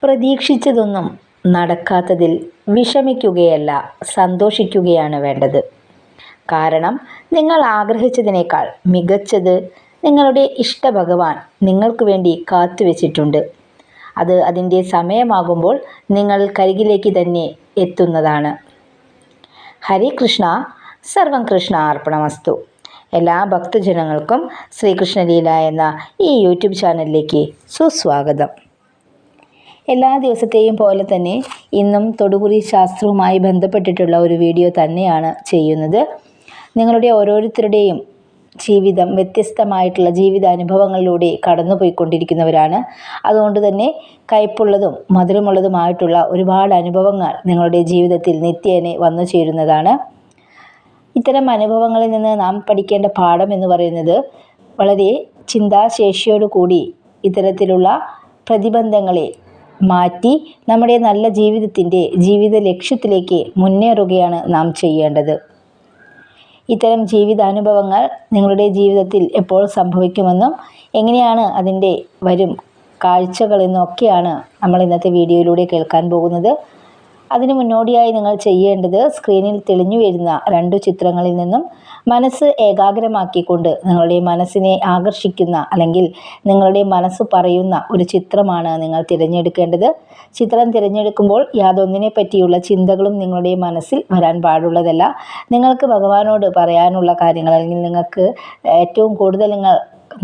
പ്രതീക്ഷിച്ചതൊന്നും നടക്കാത്തതിൽ വിഷമിക്കുകയല്ല, സന്തോഷിക്കുകയാണ് വേണ്ടത്. കാരണം നിങ്ങൾ ആഗ്രഹിച്ചതിനേക്കാൾ മികച്ചത് നിങ്ങളുടെ ഇഷ്ടഭഗവാൻ നിങ്ങൾക്ക് വേണ്ടി കാത്തുവച്ചിട്ടുണ്ട്. അത് അതിൻ്റെ സമയമാകുമ്പോൾ നിങ്ങൾക്കരികിലേക്ക് തന്നെ എത്തുന്നതാണ്. ഹരേ കൃഷ്ണ. സർവം കൃഷ്ണ അർപ്പണമസ്തു. എല്ലാ ഭക്തജനങ്ങൾക്കും ശ്രീകൃഷ്ണലീല എന്ന ഈ യൂട്യൂബ് ചാനലിലേക്ക് സുസ്വാഗതം. എല്ലാ ദിവസത്തെയും പോലെ തന്നെ ഇന്നും തൊടുകുറി ശാസ്ത്രവുമായി ബന്ധപ്പെട്ടിട്ടുള്ള ഒരു വീഡിയോ തന്നെയാണ് ചെയ്യുന്നത്. നിങ്ങളുടെ ഓരോരുത്തരുടെയും ജീവിതം വ്യത്യസ്തമായിട്ടുള്ള ജീവിതാനുഭവങ്ങളിലൂടെ കടന്നുപോയിക്കൊണ്ടിരിക്കുന്നവരാണ്. അതുകൊണ്ട് തന്നെ കയ്പുള്ളതും മധുരമുള്ളതുമായിട്ടുള്ള ഒരുപാട് അനുഭവങ്ങൾ നിങ്ങളുടെ ജീവിതത്തിൽ നിത്യേന വന്നു ചേരുന്നതാണ്. ഇത്തരം അനുഭവങ്ങളിൽ നിന്ന് നാം പഠിക്കേണ്ട പാഠം എന്ന് പറയുന്നത് വളരെ ചിന്താശേഷിയോടുകൂടി ഇത്തരത്തിലുള്ള പ്രതിബന്ധങ്ങളെ മാറ്റി നമ്മുടെ നല്ല ജീവിത ലക്ഷ്യത്തിലേക്ക് മുന്നേറുകയാണ് നാം ചെയ്യേണ്ടത്. ഇത്തരം ജീവിതാനുഭവങ്ങൾ നിങ്ങളുടെ ജീവിതത്തിൽ എപ്പോൾ സംഭവിക്കുമെന്നും എങ്ങനെയാണ് അതിൻ്റെ വരും കാഴ്ചകളെന്നൊക്കെയാണ് നമ്മൾ ഇന്നത്തെ വീഡിയോയിലൂടെ കേൾക്കാൻ പോകുന്നത്. അതിനു മുന്നോടിയായി നിങ്ങൾ ചെയ്യേണ്ടത് സ്ക്രീനിൽ തെളിഞ്ഞു വരുന്ന 2 ചിത്രങ്ങളിൽ നിന്നും മനസ്സ് ഏകാഗ്രമാക്കിക്കൊണ്ട് നിങ്ങളുടെ മനസ്സിനെ ആകർഷിക്കുന്ന അല്ലെങ്കിൽ നിങ്ങളുടെ മനസ്സ് പറയുന്ന ഒരു ചിത്രമാണ് നിങ്ങൾ തിരഞ്ഞെടുക്കേണ്ടത്. ചിത്രം തിരഞ്ഞെടുക്കുമ്പോൾ യാതൊന്നിനെ പറ്റിയുള്ള ചിന്തകളും നിങ്ങളുടെ മനസ്സിൽ വരാൻ പാടുള്ളതല്ല. നിങ്ങൾക്ക് ഭഗവാനോട് പറയാനുള്ള കാര്യങ്ങൾ അല്ലെങ്കിൽ നിങ്ങൾക്ക് ഏറ്റവും കൂടുതൽ നിങ്ങൾ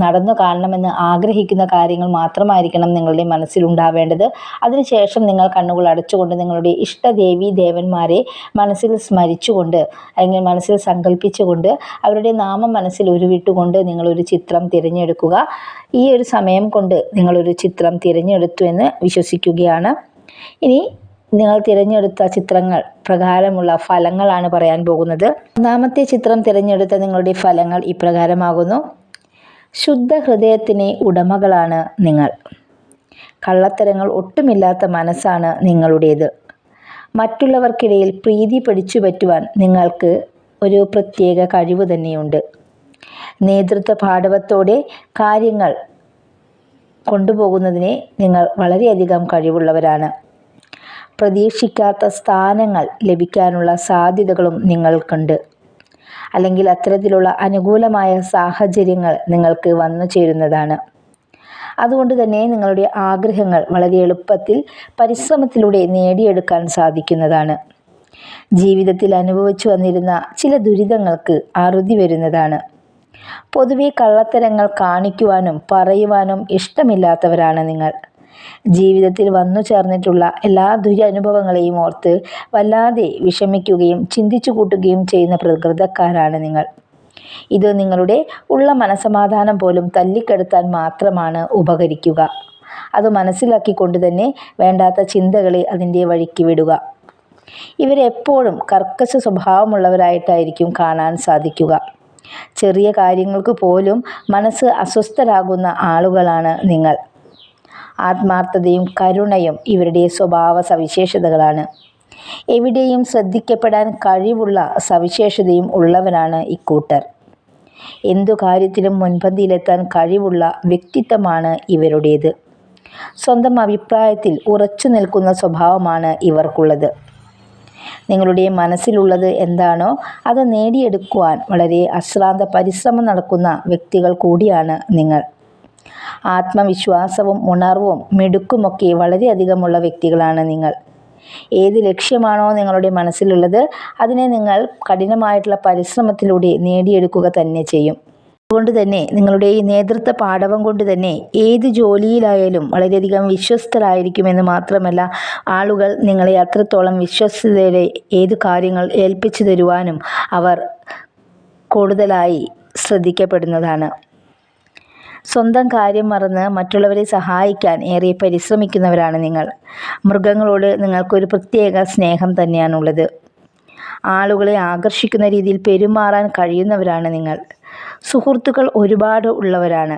നടന്നു കാണണമെന്ന് ആഗ്രഹിക്കുന്ന കാര്യങ്ങൾ മാത്രമായിരിക്കണം നിങ്ങളുടെ മനസ്സിലുണ്ടാവേണ്ടത്. അതിനുശേഷം നിങ്ങൾ കണ്ണുകൾ അടച്ചുകൊണ്ട് നിങ്ങളുടെ ഇഷ്ടദേവീ ദേവന്മാരെ മനസ്സിൽ സ്മരിച്ചുകൊണ്ട് അല്ലെങ്കിൽ മനസ്സിൽ സങ്കല്പിച്ചുകൊണ്ട് അവരുടെ നാമം മനസ്സിൽ ഉരുവിട്ടുകൊണ്ട് നിങ്ങളൊരു ചിത്രം തിരഞ്ഞെടുക്കുക. ഈ ഒരു സമയം കൊണ്ട് നിങ്ങളൊരു ചിത്രം തിരഞ്ഞെടുത്തു എന്ന് വിശ്വസിക്കുകയാണ്. ഇനി നിങ്ങൾ തിരഞ്ഞെടുത്ത ചിത്രങ്ങൾ പ്രകാരമുള്ള ഫലങ്ങളാണ് പറയാൻ പോകുന്നത്. ഒന്നാമത്തെ ചിത്രം തിരഞ്ഞെടുത്ത നിങ്ങളുടെ ഫലങ്ങൾ ഇപ്രകാരമാകുന്നു. ശുദ്ധ ഹൃദയത്തിന് ഉടമകളാണ് നിങ്ങൾ. കള്ളത്തരങ്ങൾ ഒട്ടുമില്ലാത്ത മനസ്സാണ് നിങ്ങളുടേത്. മറ്റുള്ളവർക്കിടയിൽ പ്രീതി പിടിച്ചു പറ്റുവാൻ നിങ്ങൾക്ക് ഒരു പ്രത്യേക കഴിവ് തന്നെയുണ്ട്. നേതൃത്വ പാടവത്തോടെ കാര്യങ്ങൾ കൊണ്ടുപോകുന്നതിന് നിങ്ങൾ വളരെയധികം കഴിവുള്ളവരാണ്. പ്രതീക്ഷിക്കാത്ത സ്ഥാനങ്ങൾ ലഭിക്കാനുള്ള സാധ്യതകളും നിങ്ങൾക്കുണ്ട്. അല്ലെങ്കിൽ അത്തരത്തിലുള്ള അനുകൂലമായ സാഹചര്യങ്ങൾ നിങ്ങൾക്ക് വന്നു ചേരുന്നതാണ്. അതുകൊണ്ട് തന്നെ നിങ്ങളുടെ ആഗ്രഹങ്ങൾ വളരെ എളുപ്പത്തിൽ പരിശ്രമത്തിലൂടെ നേടിയെടുക്കാൻ സാധിക്കുന്നതാണ്. ജീവിതത്തിൽ അനുഭവിച്ചു വന്നിരുന്ന ചില ദുരിതങ്ങൾക്ക് അറുതി വരുന്നതാണ്. പൊതുവെ കള്ളത്തരങ്ങൾ കാണിക്കുവാനും പറയുവാനും ഇഷ്ടമില്ലാത്തവരാണ് നിങ്ങൾ. ജീവിതത്തിൽ വന്നു ചേർന്നിട്ടുള്ള എല്ലാ ദുരനുഭവങ്ങളെയും ഓർത്ത് വല്ലാതെ വിഷമിക്കുകയും ചിന്തിച്ചു കൂട്ടുകയും ചെയ്യുന്ന പ്രകൃതക്കാരാണ് നിങ്ങൾ. ഇത് നിങ്ങളുടെ ഉള്ള മനസമാധാനം പോലും തല്ലിക്കെടുത്താൻ മാത്രമാണ് ഉപകരിക്കുക. അത് മനസ്സിലാക്കിക്കൊണ്ട് തന്നെ വേണ്ടാത്ത ചിന്തകളെ അതിൻ്റെ വഴിക്ക് വിടുക. ഇവരെപ്പോഴും കർക്കശ സ്വഭാവമുള്ളവരായിട്ടായിരിക്കും കാണാൻ സാധിക്കുക. ചെറിയ കാര്യങ്ങൾക്ക് പോലും മനസ്സ് അസ്വസ്ഥരാകുന്ന ആളുകളാണ് നിങ്ങൾ. ആത്മാർത്ഥതയും കരുണയും ഇവരുടെ സ്വഭാവ സവിശേഷതകളാണ്. എവിടെയും ശ്രദ്ധിക്കപ്പെടാൻ കഴിവുള്ള സവിശേഷതയും ഉള്ളവരാണ് ഇക്കൂട്ടർ. എന്തു കാര്യത്തിലും മുൻപന്തിയിലെത്താൻ കഴിവുള്ള വ്യക്തിത്വമാണ് ഇവരുടേത്. സ്വന്തം അഭിപ്രായത്തിൽ ഉറച്ചു നിൽക്കുന്ന സ്വഭാവമാണ് ഇവർക്കുള്ളത്. നിങ്ങളുടെ മനസ്സിലുള്ളത് എന്താണോ അത് നേടിയെടുക്കുവാൻ വളരെ അശ്രാന്ത പരിശ്രമം നടക്കുന്ന വ്യക്തികൾ കൂടിയാണ് നിങ്ങൾ. ആത്മവിശ്വാസവും ഉണർവും മിടുക്കുമൊക്കെ വളരെയധികമുള്ള വ്യക്തികളാണ് നിങ്ങൾ. ഏത് ലക്ഷ്യമാണോ നിങ്ങളുടെ മനസ്സിലുള്ളത് അതിനെ നിങ്ങൾ കഠിനമായിട്ടുള്ള പരിശ്രമത്തിലൂടെ നേടിയെടുക്കുക തന്നെ ചെയ്യും. അതുകൊണ്ട് തന്നെ നിങ്ങളുടെ ഈ നേതൃത്വ പാടവം കൊണ്ട് തന്നെ ഏത് ജോലിയിലായാലും വളരെയധികം വിശ്വസ്തരായിരിക്കുമെന്ന് മാത്രമല്ല ആളുകൾ നിങ്ങളെ അത്രത്തോളം വിശ്വസ്തയോടെ ഏത് കാര്യങ്ങൾ ഏൽപ്പിച്ചു തരുവാനും അവർ കൂടുതലായി ശ്രദ്ധിക്കപ്പെടുന്നതാണ്. സ്വന്തം കാര്യം മറന്ന് മറ്റുള്ളവരെ സഹായിക്കാൻ ഏറെ പരിശ്രമിക്കുന്നവരാണ് നിങ്ങൾ. മൃഗങ്ങളോട് നിങ്ങൾക്കൊരു പ്രത്യേക സ്നേഹം തന്നെയാണുള്ളത്. ആളുകളെ ആകർഷിക്കുന്ന രീതിയിൽ പെരുമാറാൻ കഴിയുന്നവരാണ് നിങ്ങൾ. സുഹൃത്തുക്കൾ ഒരുപാട് ഉള്ളവരാണ്.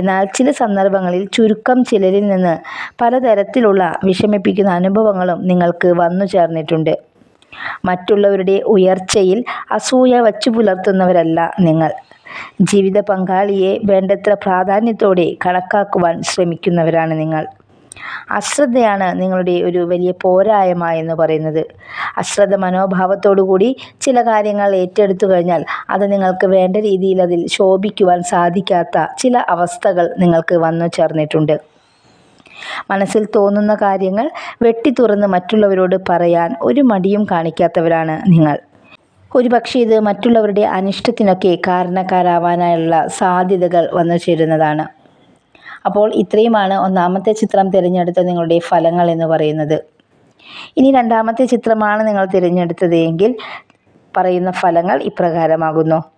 എന്നാൽ ചില സന്ദർഭങ്ങളിൽ ചുരുക്കം ചിലരിൽ നിന്ന് പലതരത്തിലുള്ള വിഷമിപ്പിക്കുന്ന അനുഭവങ്ങളും നിങ്ങൾക്ക് വന്നു ചേർന്നിട്ടുണ്ട്. മറ്റുള്ളവരുടെ ഉയർച്ചയിൽ അസൂയ വച്ചു പുലർത്തുന്നവരല്ല നിങ്ങൾ. ജീവിത പങ്കാളിയെ വേണ്ടത്ര പ്രാധാന്യത്തോടെ കണക്കാക്കുവാൻ ശ്രമിക്കുന്നവരാണ് നിങ്ങൾ. അശ്രദ്ധയാണ് നിങ്ങളുടെ ഒരു വലിയ പോരായ്മ എന്ന് പറയുന്നത്. അശ്രദ്ധ മനോഭാവത്തോടുകൂടി ചില കാര്യങ്ങൾ ഏറ്റെടുത്തു കഴിഞ്ഞാൽ അത് നിങ്ങൾക്ക് വേണ്ട രീതിയിൽ അതിൽ ശോഭിക്കുവാൻ സാധിക്കാത്ത ചില അവസ്ഥകൾ നിങ്ങൾക്ക് വന്നു ചേർന്നിട്ടുണ്ട്. മനസ്സിൽ തോന്നുന്ന കാര്യങ്ങൾ വെട്ടിത്തുറന്ന് മറ്റുള്ളവരോട് പറയാൻ ഒരു മടിയും കാണിക്കാത്തവരാണ് നിങ്ങൾ. ഒരുപക്ഷെ ഇത് മറ്റുള്ളവരുടെ അനിഷ്ടത്തിനൊക്കെ കാരണക്കാരാവാനായുള്ള സാധ്യതകൾ വന്നു ചേരുന്നതാണ്. അപ്പോൾ ഇത്രയുമാണ് ഒന്നാമത്തെ ചിത്രം തിരഞ്ഞെടുത്ത നിങ്ങളുടെ ഫലങ്ങൾ എന്ന് പറയുന്നത്. ഇനി രണ്ടാമത്തെ ചിത്രമാണ് നിങ്ങൾ തിരഞ്ഞെടുത്തത് എങ്കിൽ പറയുന്ന ഫലങ്ങൾ ഇപ്രകാരമാകുന്നു.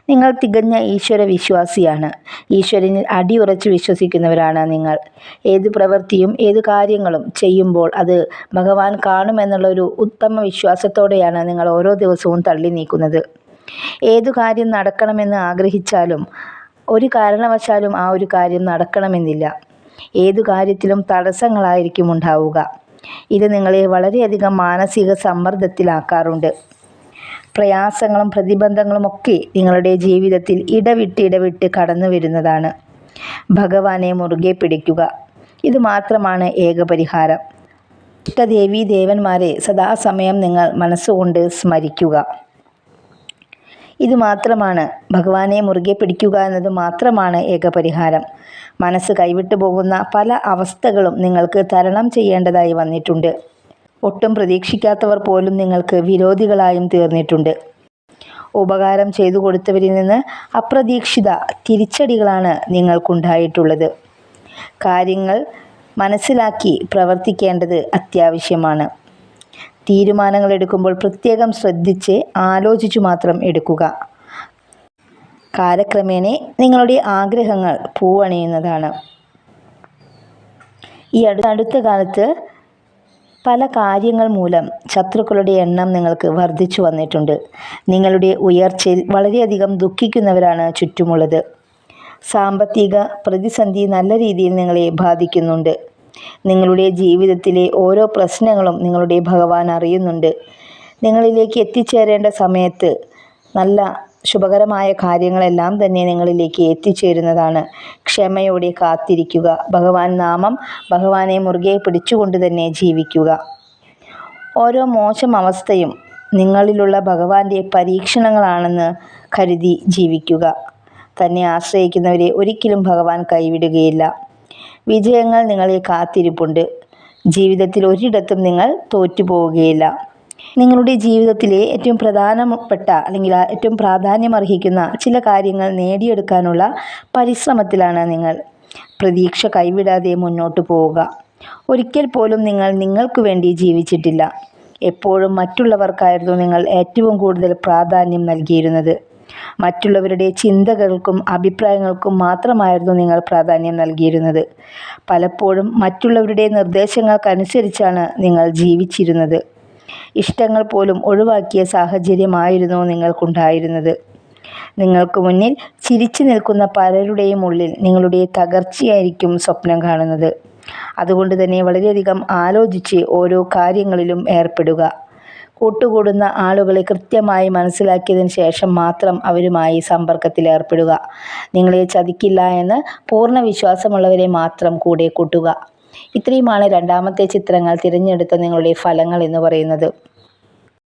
നിങ്ങൾ തികഞ്ഞ ഈശ്വര വിശ്വാസിയാണ്. ഈശ്വരനിൽ അടിയുറച്ച് വിശ്വസിക്കുന്നവരാണ് നിങ്ങൾ. ഏത് പ്രവൃത്തിയും ഏത് കാര്യങ്ങളും ചെയ്യുമ്പോൾ അത് ഭഗവാൻ കാണുമെന്നുള്ളൊരു ഉത്തമ വിശ്വാസത്തോടെയാണ് നിങ്ങൾ ഓരോ ദിവസവും തള്ളി നീക്കുന്നത്. ഏതു കാര്യം നടക്കണമെന്ന് ആഗ്രഹിച്ചാലും ഒരു കാരണവശാലും ആ ഒരു കാര്യം നടക്കണമെന്നില്ല. ഏതു കാര്യത്തിലും തടസ്സങ്ങളായിരിക്കും ഉണ്ടാവുക. ഇത് നിങ്ങളെ വളരെയധികം മാനസിക സമ്മർദ്ദത്തിലാക്കാറുണ്ട്. പ്രയാസങ്ങളും പ്രതിബന്ധങ്ങളും ഒക്കെ നിങ്ങളുടെ ജീവിതത്തിൽ ഇടവിട്ട് കടന്നു വരുന്നതാണ്. ഭഗവാനെ മുറുകെ പിടിക്കുക. ഇത് മാത്രമാണ് ഏക പരിഹാരം. ഇഷ്ടദേവീ ദേവന്മാരെ സദാസമയം നിങ്ങൾ മനസ്സുകൊണ്ട് സ്മരിക്കുക. ഇത് മാത്രമാണ്, ഭഗവാനെ മുറുകെ പിടിക്കുക എന്നത് മാത്രമാണ് ഏക പരിഹാരം. മനസ്സ് കൈവിട്ടു പോകുന്ന പല അവസ്ഥകളും നിങ്ങൾക്ക് തരണം ചെയ്യേണ്ടതായി വന്നിട്ടുണ്ട്. ഒട്ടും പ്രതീക്ഷിക്കാത്തവർ പോലും നിങ്ങൾക്ക് വിരോധികളായും തീർന്നിട്ടുണ്ട്. ഉപകാരം ചെയ്തു കൊടുത്തവരിൽ നിന്ന് അപ്രതീക്ഷിത തിരിച്ചടികളാണ് നിങ്ങൾക്കുണ്ടായിട്ടുള്ളത്. കാര്യങ്ങൾ മനസ്സിലാക്കി പ്രവർത്തിക്കേണ്ടത് അത്യാവശ്യമാണ്. തീരുമാനങ്ങൾ എടുക്കുമ്പോൾ പ്രത്യേകം ശ്രദ്ധിച്ച് ആലോചിച്ചു മാത്രം എടുക്കുക. കാലക്രമേണ നിങ്ങളുടെ ആഗ്രഹങ്ങൾ പൂവണിയുന്നതാണ്. ഈ അടുത്ത കാലത്ത് പല കാര്യങ്ങൾ മൂലം ശത്രുക്കളുടെ എണ്ണം നിങ്ങൾക്ക് വർദ്ധിച്ചു വന്നിട്ടുണ്ട്. നിങ്ങളുടെ ഉയർച്ചയിൽ വളരെയധികം ദുഃഖിക്കുന്നവരാണ് ചുറ്റുമുള്ളത്. സാമ്പത്തിക പ്രതിസന്ധി നല്ല രീതിയിൽ നിങ്ങളെ ബാധിക്കുന്നുണ്ട്. നിങ്ങളുടെ ജീവിതത്തിലെ ഓരോ പ്രശ്നങ്ങളും നിങ്ങളുടെ ഭഗവാൻ അറിയുന്നുണ്ട്. നിങ്ങളിലേക്ക് എത്തിച്ചേരേണ്ട സമയത്ത് നല്ല ശുഭകരമായ കാര്യങ്ങളെല്ലാം തന്നെ നിങ്ങളിലേക്ക് എത്തിച്ചേരുന്നതാണ്. ക്ഷമയോടെ കാത്തിരിക്കുക. ഭഗവാൻ നാമം, ഭഗവാനെ മുറുകെ പിടിച്ചുകൊണ്ട് തന്നെ ജീവിക്കുക. ഓരോ മോശം അവസ്ഥയും നിങ്ങളിലുള്ള ഭഗവാന്റെ പരീക്ഷണങ്ങളാണെന്ന് കരുതി ജീവിക്കുക. തന്നെ ആശ്രയിക്കുന്നവരെ ഒരിക്കലും ഭഗവാൻ കൈവിടുകയില്ല. വിജയങ്ങൾ നിങ്ങളെ കാത്തിരിപ്പുണ്ട്. ജീവിതത്തിൽ ഒരിടത്തും നിങ്ങൾ തോറ്റുപോവുകയില്ല. നിങ്ങളുടെ ജീവിതത്തിലെ ഏറ്റവും പ്രധാനപ്പെട്ട അല്ലെങ്കിൽ ഏറ്റവും പ്രാധാന്യമർഹിക്കുന്ന ചില കാര്യങ്ങൾ നേടിയെടുക്കാനുള്ള പരിശ്രമത്തിലാണ് നിങ്ങൾ. പ്രതീക്ഷ കൈവിടാതെ മുന്നോട്ട് പോവുക. ഒരിക്കൽ പോലും നിങ്ങൾ നിങ്ങൾക്ക് വേണ്ടി ജീവിച്ചിട്ടില്ല. എപ്പോഴും മറ്റുള്ളവർക്കായിരുന്നു നിങ്ങൾ ഏറ്റവും കൂടുതൽ പ്രാധാന്യം നൽകിയിരുന്നത്. മറ്റുള്ളവരുടെ ചിന്തകൾക്കും അഭിപ്രായങ്ങൾക്കും മാത്രമായിരുന്നു നിങ്ങൾ പ്രാധാന്യം നൽകിയിരുന്നത്. പലപ്പോഴും മറ്റുള്ളവരുടെ നിർദ്ദേശങ്ങൾക്കനുസരിച്ചാണ് നിങ്ങൾ ജീവിച്ചിരുന്നത്. ഇഷ്ടങ്ങൾ പോലും ഒഴിവാക്കിയ സാഹചര്യമായിരുന്നു നിങ്ങൾക്കുണ്ടായിരുന്നത്. നിങ്ങൾക്ക് മുന്നിൽ ചിരിച്ചു നിൽക്കുന്ന പലരുടെയും ഉള്ളിൽ നിങ്ങളുടെ തകർച്ചയായിരിക്കും സ്വപ്നം കാണുന്നത്. അതുകൊണ്ട് തന്നെ വളരെയധികം ആലോചിച്ച് ഓരോ കാര്യങ്ങളിലും ഏർപ്പെടുക. കൂട്ടുകൂടുന്ന ആളുകളെ കൃത്യമായി മനസ്സിലാക്കിയതിന് ശേഷം മാത്രം അവരുമായി സമ്പർക്കത്തിൽ ഏർപ്പെടുക. നിങ്ങളെ ചതിക്കില്ല എന്ന് പൂർണ്ണ വിശ്വാസമുള്ളവരെ മാത്രം കൂടെ കൂട്ടുക. ഇത്രയുമാണ് രണ്ടാമത്തെ ചിത്രങ്ങൾ തിരഞ്ഞെടുത്ത നിങ്ങളുടെ ഫലങ്ങൾ എന്ന് പറയുന്നത്.